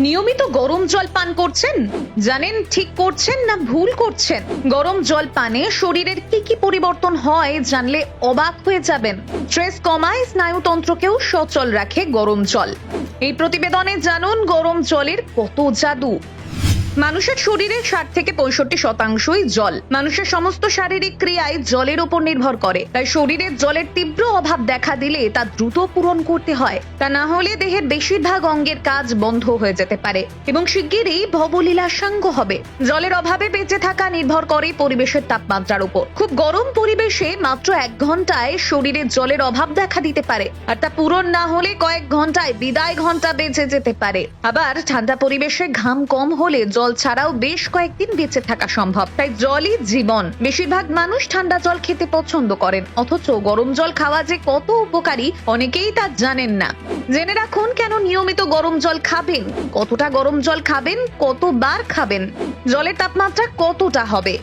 নিয়মিত গরম জল পান করছেন? জানেন ঠিক করছেন না ভুল করছেন? গরম জল পানে শরীরের কি কি পরিবর্তন হয় জানলে অবাক হয়ে যাবেন। স্ট্রেস কমায়, স্নায়ুতন্ত্রকেও সচল রাখে গরম জল। এই প্রতিবেদনে জানুন গরম জলের কত জাদু। মানুষের শরীরে 60 থেকে 65% জল। মানুষের সমস্ত শারীরিক ক্রিয়ায় জলের উপর নির্ভর করে। তাই শরীরের জলের তীব্র অভাব দেখা দিলে তা দ্রুত পূরণ করতে হয়। তা না হলে দেহের বেশিরভাগ অঙ্গের কাজ বন্ধ হয়ে যেতে পারে এবং শিগগিরই ভবলীলা সাঙ্গ হবে। জলের অভাবে বেঁচে থাকা নির্ভর করে পরিবেশের তাপমাত্রার উপর। খুব গরম পরিবেশে মাত্র 1 ঘন্টায় শরীরে জলের অভাব দেখা দিতে পারে, আর তা পূরণ না হলে কয়েক ঘন্টায় বিদায় ঘন্টা বেঁচে যেতে পারে। আবার ঠান্ডা পরিবেশে ঘাম কম হলে জল ছাড়াও বেশ কয়েকদিন বেঁচে থাকা সম্ভব। তাই জলই জীবন। বেশিরভাগ মানুষ ঠান্ডা জল খেতে পছন্দ করেন, অথচ গরম জল খাওয়া যে কত উপকারী অনেকেই তা জানেন না। জেনে রাখুন কেন নিয়মিত গরম জল খাবেন, কতটা গরম জল খাবেন, কতবার খাবেন, জলের তাপমাত্রা কতটা হবে।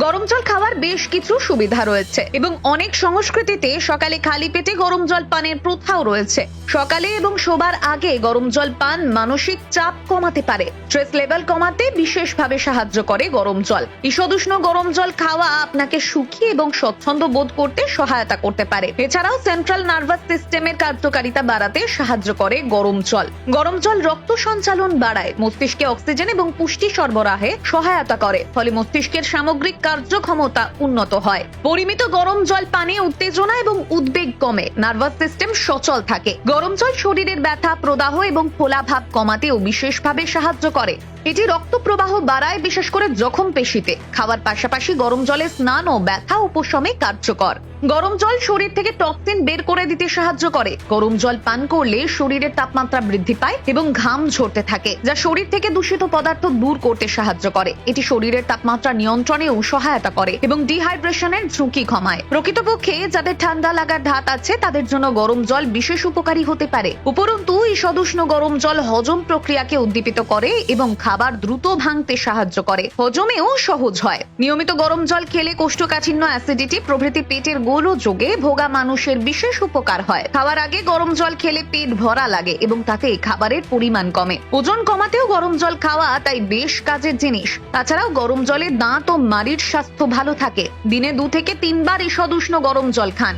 গরম জল খাওয়ার বেশ কিছু সুবিধা রয়েছে এবং অনেক সংস্কৃতিতে সকালে খালি পেটে গরম জল পানের প্রথাও রয়েছে। সকালে এবং শোবার আগে গরম জল পান মানসিক চাপ কমাতে পারে, স্ট্রেস লেভেল কমাতে বিশেষভাবে সাহায্য করে গরম জল। ঈষদুষ্ণ গরম জল খাওয়া আপনাকে সুখী এবং স্বচ্ছন্দ বোধ করতে সহায়তা করতে পারে। এছাড়াও সেন্ট্রাল নার্ভাস সিস্টেমের কার্যকারিতা বাড়াতে সাহায্য করে গরম জল। গরম জল রক্ত সঞ্চালন বাড়ায়, মস্তিষ্কে অক্সিজেন এবং পুষ্টি সরবরাহে সহায়তা করে, ফলে মস্তিষ্কের সামগ্রিক কার্যক্ষমতা উন্নত হয়। পরিমিত গরম জল পানে উত্তেজনা এবং উদ্বেগ কমে, নার্ভাস সিস্টেম সচল থাকে। গরম জল শরীরের ব্যথা, প্রদাহ এবং ফোলাভাব কমাতেও বিশেষভাবে সাহায্য করে। এটি রক্ত প্রবাহ বাড়ায়, বিশেষ করে জখম পেশিতে। খাওয়ার পাশাপাশি গরম জলে স্নান ও ব্যথা উপশমে কার্যকর। গরম জল শরীর থেকে টক্সিন বের করে দিতে সাহায্য করে। গরম জল পান করলে শরীরের তাপমাত্রা বৃদ্ধি পায় এবং ঘাম ঝরতে থাকে, যা শরীর থেকে দূষিত পদার্থ দূর করতে সাহায্য করে। এটি শরীরের তাপমাত্রা নিয়ন্ত্রণেও সহায়তা করে এবং ডিহাইড্রেশনের ঝুঁকি কমায়। প্রকৃতপক্ষে যাদের ঠান্ডা লাগার ধাত আছে তাদের জন্য গরম জল বিশেষ উপকারী হতে পারে। উপরন্তু ঈষদুষ্ণ গরম জল হজম প্রক্রিয়াকে উদ্দীপিত করে এবং খাবার দ্রুত ভাঙতে সাহায্য করে, হজমেও সহজ হয়। নিয়মিত গরম জল খেলে কোষ্ঠকাঠিন্য, অ্যাসিডিটি প্রভৃতি পেটের গোলযোগে ভোগা মানুষের বিশেষ উপকার হয়। খাওয়ার আগে গরম জল খেলে পেট ভরা লাগে এবং তাতে খাবারের পরিমাণ কমে। ওজন কমাতেও গরম জল খাওয়া তাই বেশ কাজের জিনিস। তাছাড়াও গরম জলে দাঁত ও মাড়ির স্বাস্থ্য ভালো থাকে। দিনে 2 থেকে 3 বার ঈষদুষ্ণ গরম জল খান।